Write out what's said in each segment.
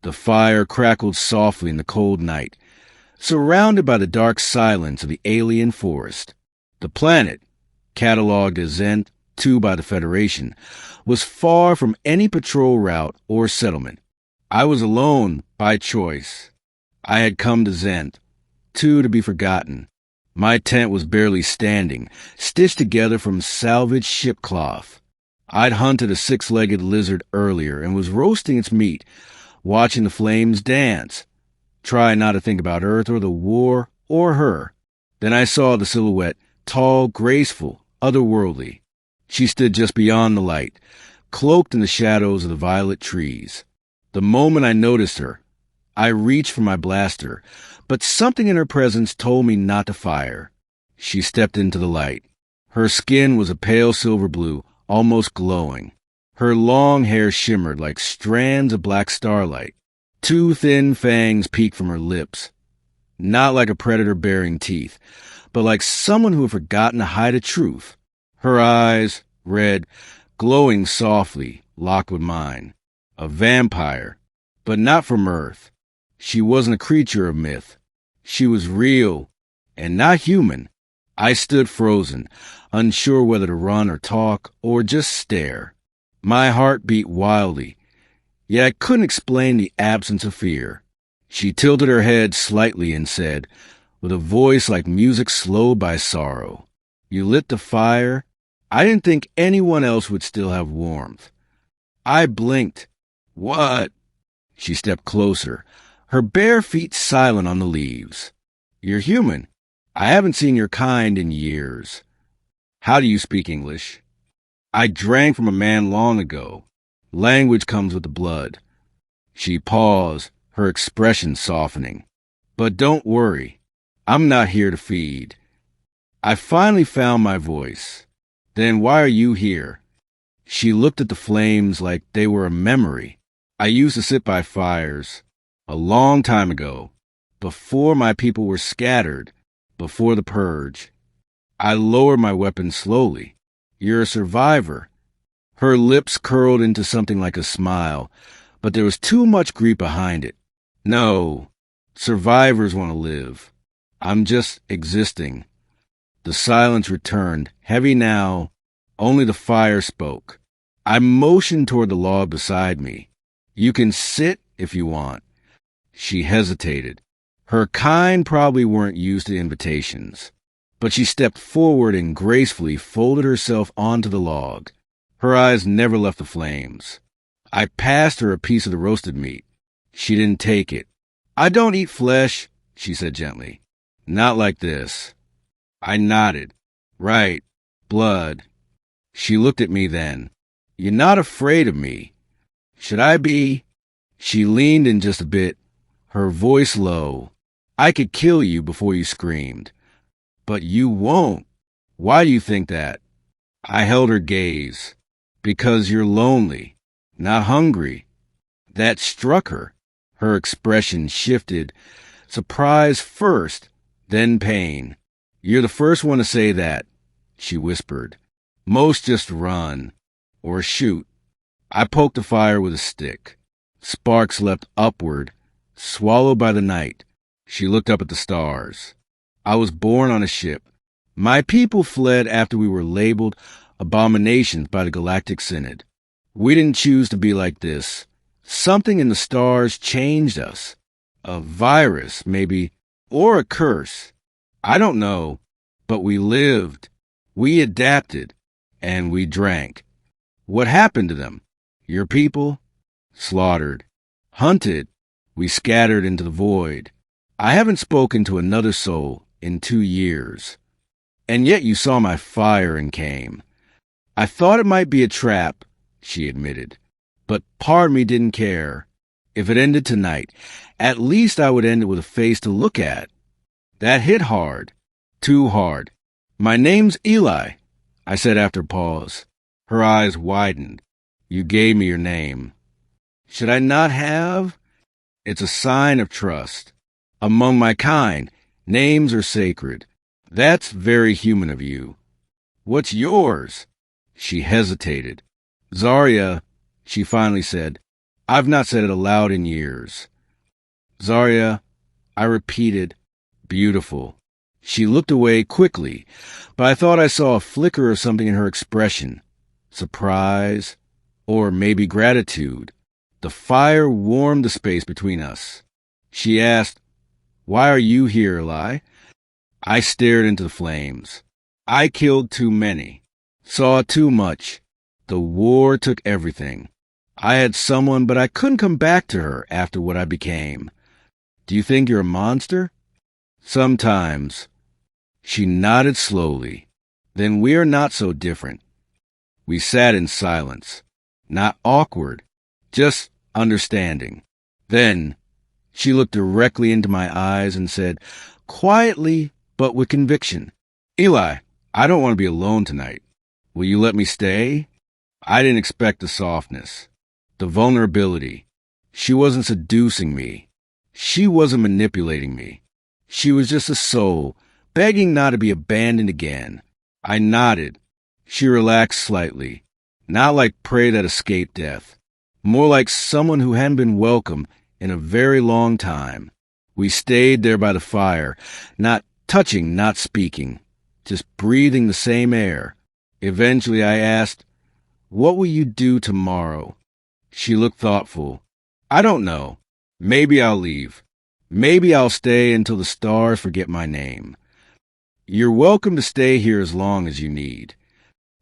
The fire crackled softly in the cold night, surrounded by the dark silence of the alien forest. The planet, catalogued as Zent 2 by the Federation, was far from any patrol route or settlement. I was alone by choice. I had come to Zent 2 to be forgotten. My tent was barely standing, stitched together from salvaged ship cloth. I'd hunted a six-legged lizard earlier and was roasting its meat, watching the flames dance. Trying not to think about Earth or the war or her. Then I saw the silhouette, tall, graceful, otherworldly. She stood just beyond the light, cloaked in the shadows of the violet trees. The moment I noticed her, I reached for my blaster, but something in her presence told me not to fire. She stepped into the light. Her skin was a pale silver blue, almost glowing. Her long hair shimmered like strands of black starlight. Two thin fangs peeked from her lips. Not like a predator baring teeth, but like someone who had forgotten to hide a truth. Her eyes, red, glowing softly, locked with mine. A vampire, but not from Earth. She wasn't a creature of myth. She was real, and not human. I stood frozen, unsure whether to run or talk or just stare. My heart beat wildly, yet I couldn't explain the absence of fear. She tilted her head slightly and said, with a voice like music slowed by sorrow, "You lit the fire. I didn't think anyone else would still have warmth." I blinked. "What?" She stepped closer, her bare feet silent on the leaves. "You're human. I haven't seen your kind in years." "How do you speak English?" "I drank from a man long ago. Language comes with the blood." She paused, her expression softening. "But don't worry. I'm not here to feed." I finally found my voice. "Then why are you here?" She looked at the flames like they were a memory. "I used to sit by fires. A long time ago. Before my people were scattered. Before the purge." I lowered my weapon slowly. "You're a survivor." Her lips curled into something like a smile, but there was too much grief behind it. "No, survivors want to live. I'm just existing." The silence returned, heavy now. Only the fire spoke. I motioned toward the log beside me. "You can sit if you want." She hesitated. Her kind probably weren't used to invitations. But she stepped forward and gracefully folded herself onto the log. Her eyes never left the flames. I passed her a piece of the roasted meat. She didn't take it. "I don't eat flesh," she said gently. "Not like this." I nodded. "Right. Blood." She looked at me then. "You're not afraid of me." "Should I be?" She leaned in just a bit, her voice low. "I could kill you before you screamed." "But you won't." "Why do you think that?" I held her gaze. "Because you're lonely, not hungry." That struck her. Her expression shifted, surprise first, then pain. "You're the first one to say that," she whispered. "Most just run. Or shoot." I poked the fire with a stick. Sparks leapt upward, swallowed by the night. She looked up at the stars. "I was born on a ship. My people fled after we were labeled abominations by the Galactic Synod. We didn't choose to be like this. Something in the stars changed us. A virus, maybe, or a curse. I don't know, but we lived. We adapted, and we drank." "What happened to them?" "Your people?" "Slaughtered. Hunted. We scattered into the void. I haven't spoken to another soul in 2 years. And yet you saw my fire and came." "I thought it might be a trap," she admitted. "But part of me didn't care. If it ended tonight, at least I would end it with a face to look at." That hit hard. Too hard. "My name's Eli," I said after a pause. Her eyes widened. "You gave me your name." "Should I not have?" "It's a sign of trust. Among my kind, names are sacred. That's very human of you." "What's yours?" She hesitated. "Zarya," she finally said. I've not said it aloud in years. Zarya, I repeated, beautiful. She looked away quickly, but I thought I saw a flicker of something in her expression. Surprise, or maybe gratitude. The fire warmed the space between us. She asked, "Why are you here, Eli?" I stared into the flames. I killed too many. Saw too much. The war took everything. I had someone, but I couldn't come back to her after what I became. Do you think you're a monster? Sometimes. She nodded slowly. Then we are not so different. We sat in silence. Not awkward, just understanding. Then she looked directly into my eyes and said, quietly but with conviction, "Eli, I don't want to be alone tonight. Will you let me stay?" I didn't expect the softness, the vulnerability. She wasn't seducing me. She wasn't manipulating me. She was just a soul, begging not to be abandoned again. I nodded. She relaxed slightly, not like prey that escaped death, more like someone who hadn't been welcome in a very long time. We stayed there by the fire, not touching, not speaking, just breathing the same air. Eventually I asked, "What will you do tomorrow?" She looked thoughtful. "I don't know. Maybe I'll leave. Maybe I'll stay until the stars forget my name. You're welcome to stay here as long as you need."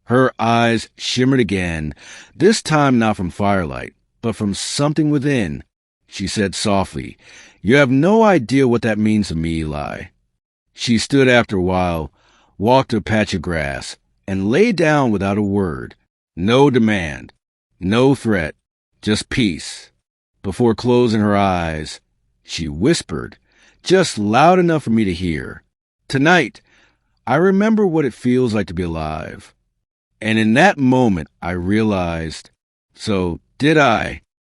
Her eyes shimmered again, this time not from firelight, but from something within. She said softly, "You have no idea what that means to me, Eli." She stood after a while, walked to a patch of grass, and lay down without a word. No demand, no threat, just peace. Before closing her eyes, she whispered, just loud enough for me to hear, "Tonight, I remember what it feels like to be alive." And in that moment, I realized, so did I.